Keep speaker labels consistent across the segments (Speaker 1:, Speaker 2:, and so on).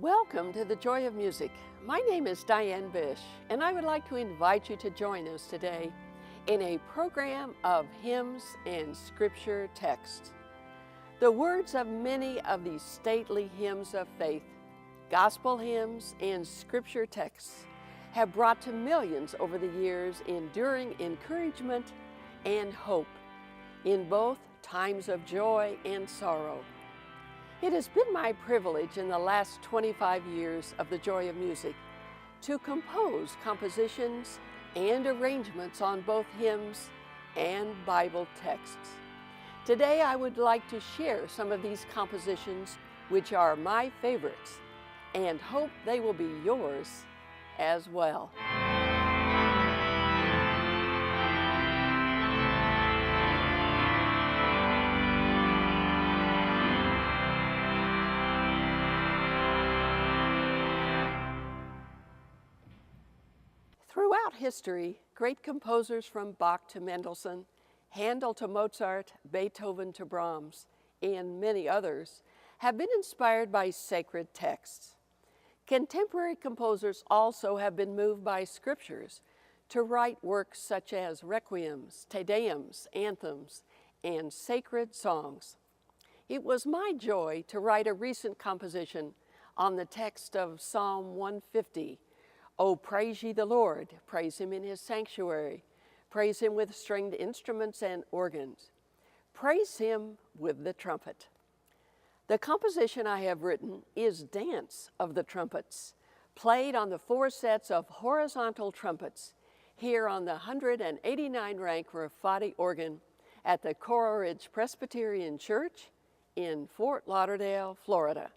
Speaker 1: Welcome to the Joy of Music. My name is Diane Bish, and I would like to invite you to join us today in a program of hymns and scripture texts. The words of many of these stately hymns of faith, gospel hymns, and scripture texts have brought to millions over the years enduring encouragement and hope in both times of joy and sorrow. It has been my privilege in the last 25 years of the Joy of Music to compose compositions and arrangements on both hymns and Bible texts. Today I would like to share some of these compositions, which are my favorites, and hope they will be yours as well. Throughout history, great composers from Bach to Mendelssohn, Handel to Mozart, Beethoven to Brahms, and many others have been inspired by sacred texts. Contemporary composers also have been moved by scriptures to write works such as requiems, te deums, anthems, and sacred songs. It was my joy to write a recent composition on the text of Psalm 150. Oh, praise ye the Lord, praise him in his sanctuary, praise him with stringed instruments and organs, praise him with the trumpet. The composition I have written is Dance of the Trumpets, played on the 4 sets of horizontal trumpets here on the 189 rank Rafati organ at the Choeur Presbyterian Church in Fort Lauderdale, Florida.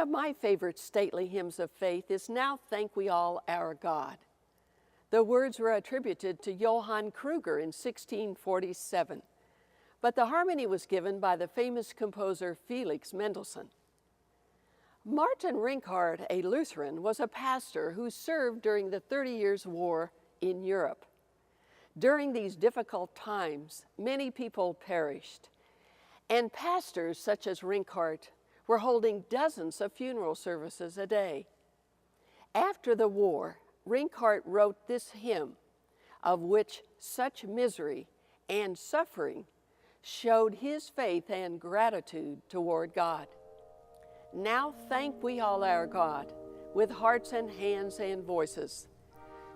Speaker 1: of my favorite stately hymns of faith is Now Thank We All Our God. The words were attributed to Johann Kruger in 1647, but the harmony was given by the famous composer Felix Mendelssohn. Martin Rinckhardt, a Lutheran, was a pastor who served during the 30 Years' War in Europe. During these difficult times, many people perished, and pastors such as Rinckhardt were holding dozens of funeral services a day. After the war, Rinckhardt wrote this hymn, of which such misery and suffering showed his faith and gratitude toward God. Now thank we all our God, with hearts and hands and voices,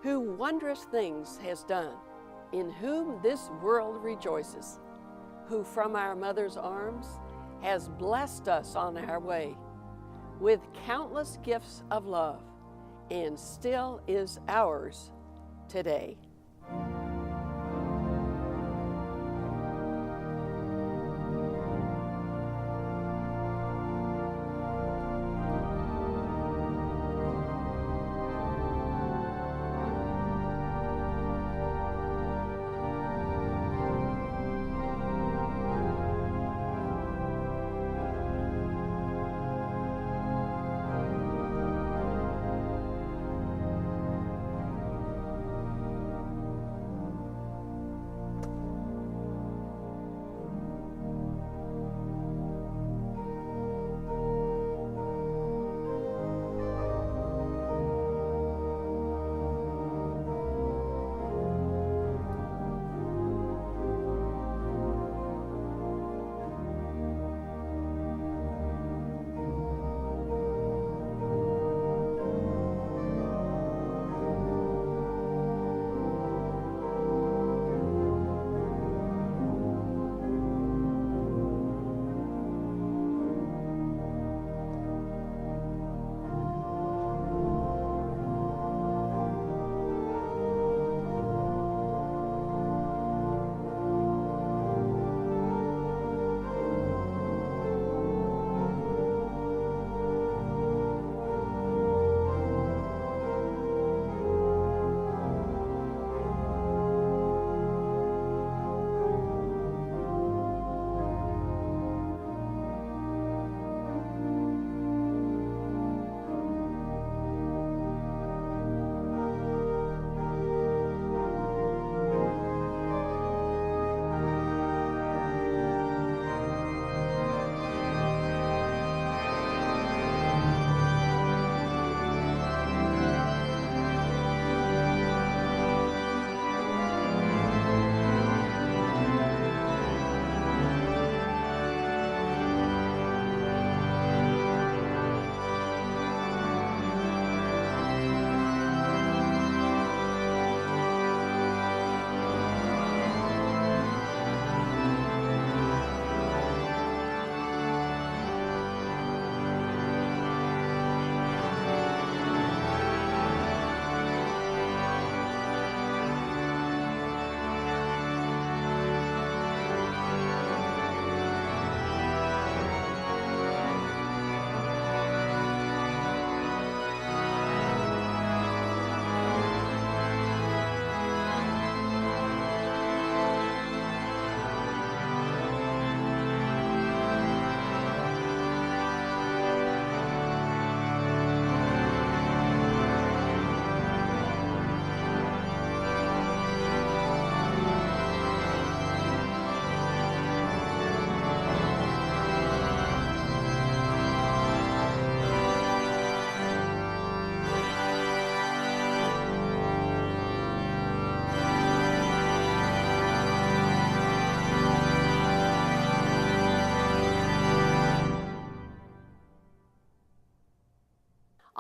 Speaker 1: who wondrous things has done, in whom this world rejoices, who from our mother's arms has blessed us on our way, with countless gifts of love, and still is ours today.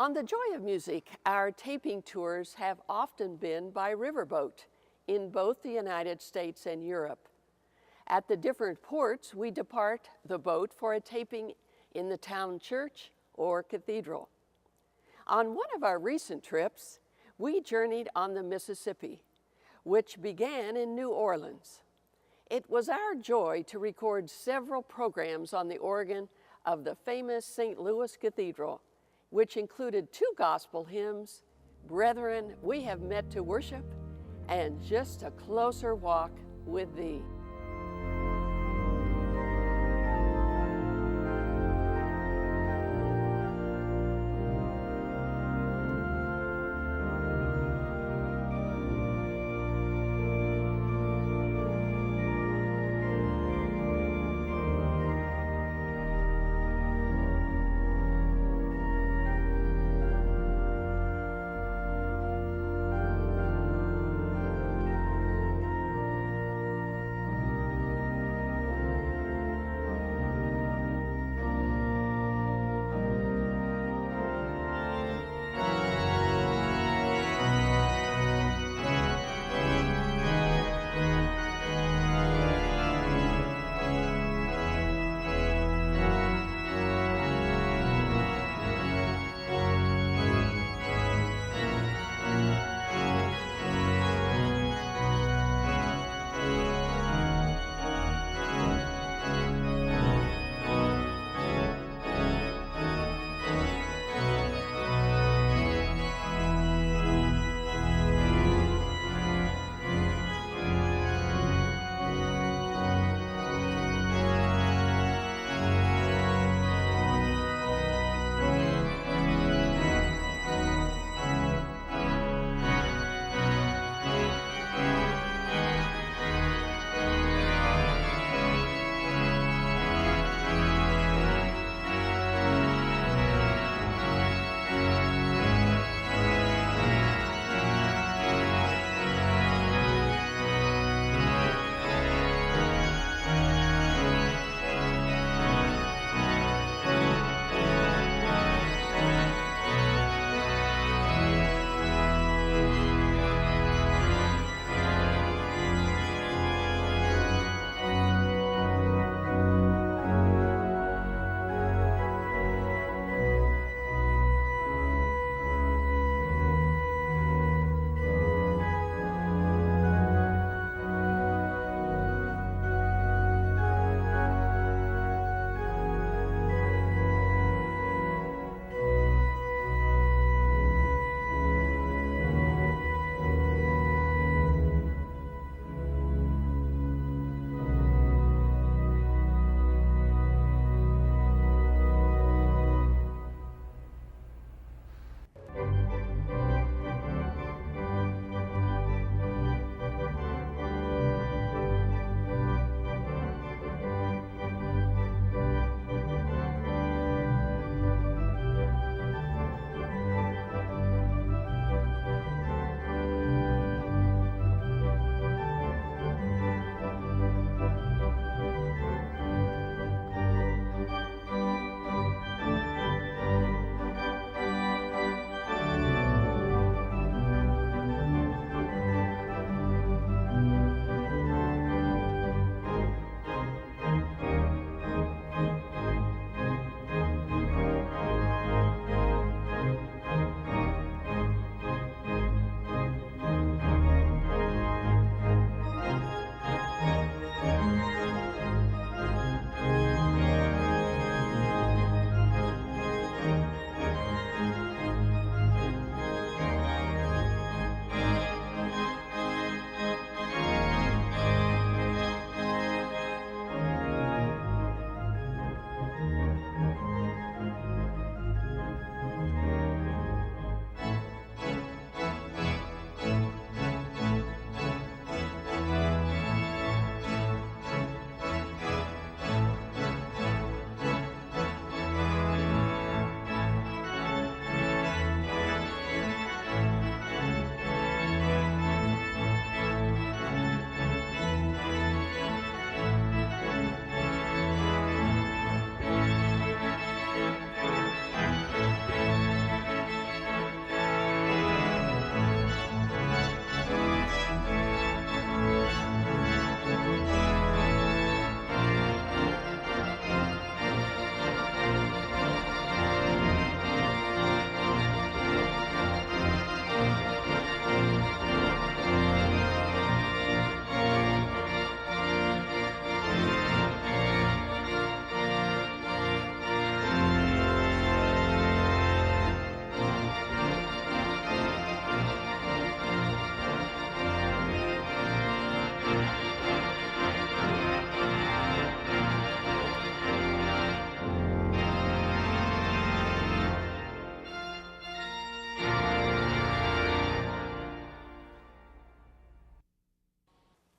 Speaker 1: On the Joy of Music, our taping tours have often been by riverboat in both the United States and Europe. At the different ports, we depart the boat for a taping in the town church or cathedral. On one of our recent trips, we journeyed on the Mississippi, which began in New Orleans. It was our joy to record several programs on the organ of the famous St. Louis Cathedral, which included 2 gospel hymns, Brethren, We Have Met to Worship, and Just a Closer Walk with Thee.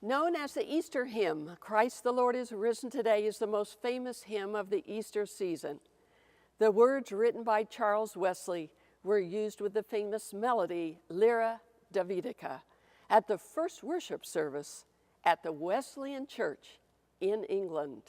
Speaker 1: Known as the Easter hymn, Christ the Lord is Risen Today is the most famous hymn of the Easter season. The words written by Charles Wesley were used with the famous melody, Lyra Davidica, at the first worship service at the Wesleyan Church in England.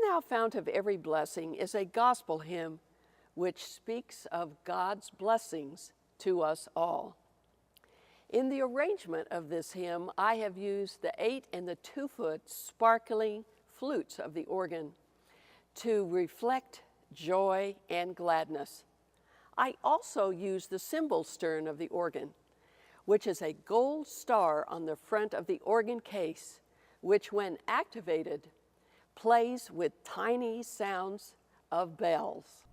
Speaker 1: Thou Fount of Every Blessing is a gospel hymn which speaks of God's blessings to us all. In the arrangement of this hymn, I have used the 8 and the 2-foot sparkling flutes of the organ to reflect joy and gladness. I also use the cymbal stern of the organ, which is a gold star on the front of the organ case, which when activated, plays with tiny sounds of bells.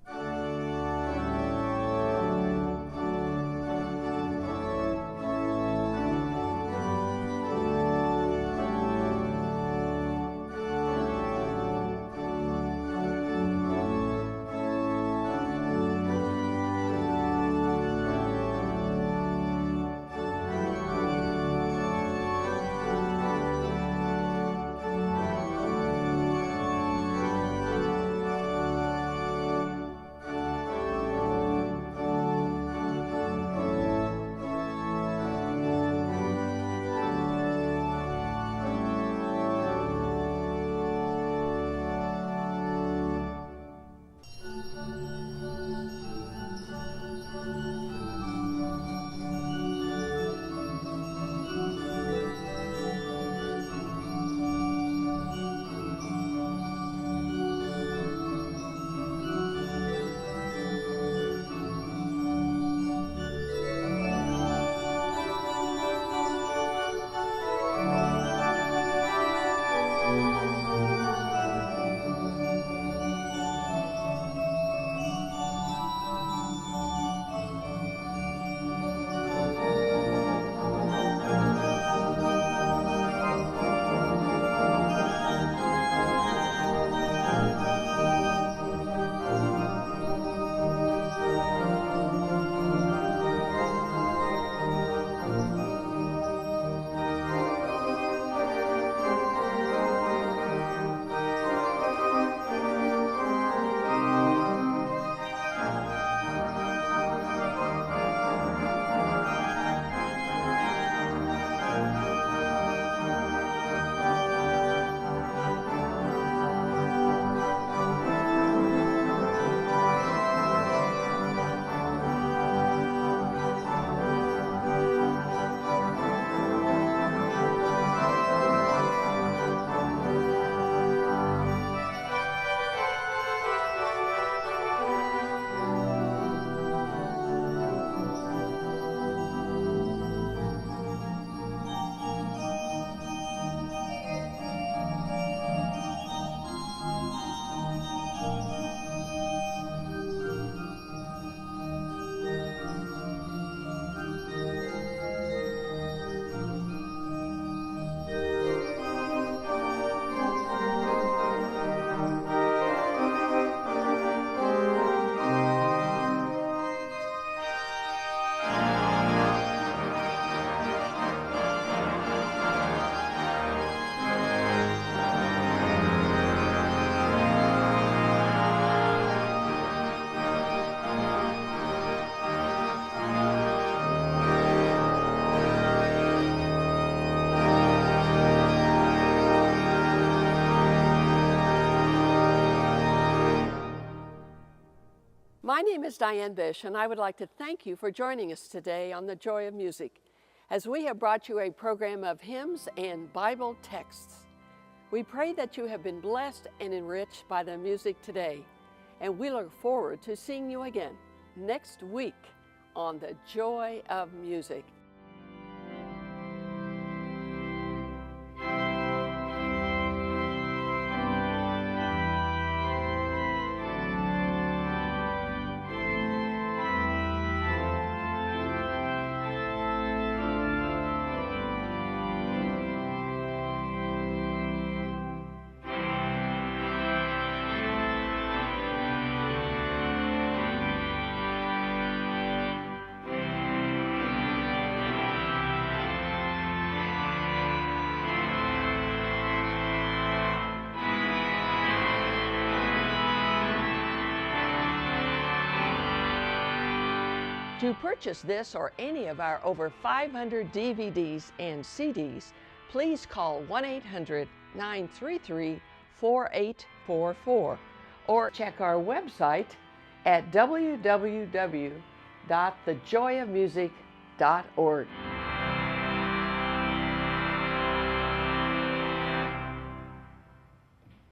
Speaker 1: My name is Diane Bish, and I would like to thank you for joining us today on The Joy of Music, as we have brought you a program of hymns and Bible texts. We pray that you have been blessed and enriched by the music today, and we look forward to seeing you again next week on The Joy of Music. To purchase this or any of our over 500 DVDs and CDs, please call 1-800-933-4673 4844 or check our website at www.thejoyofmusic.org.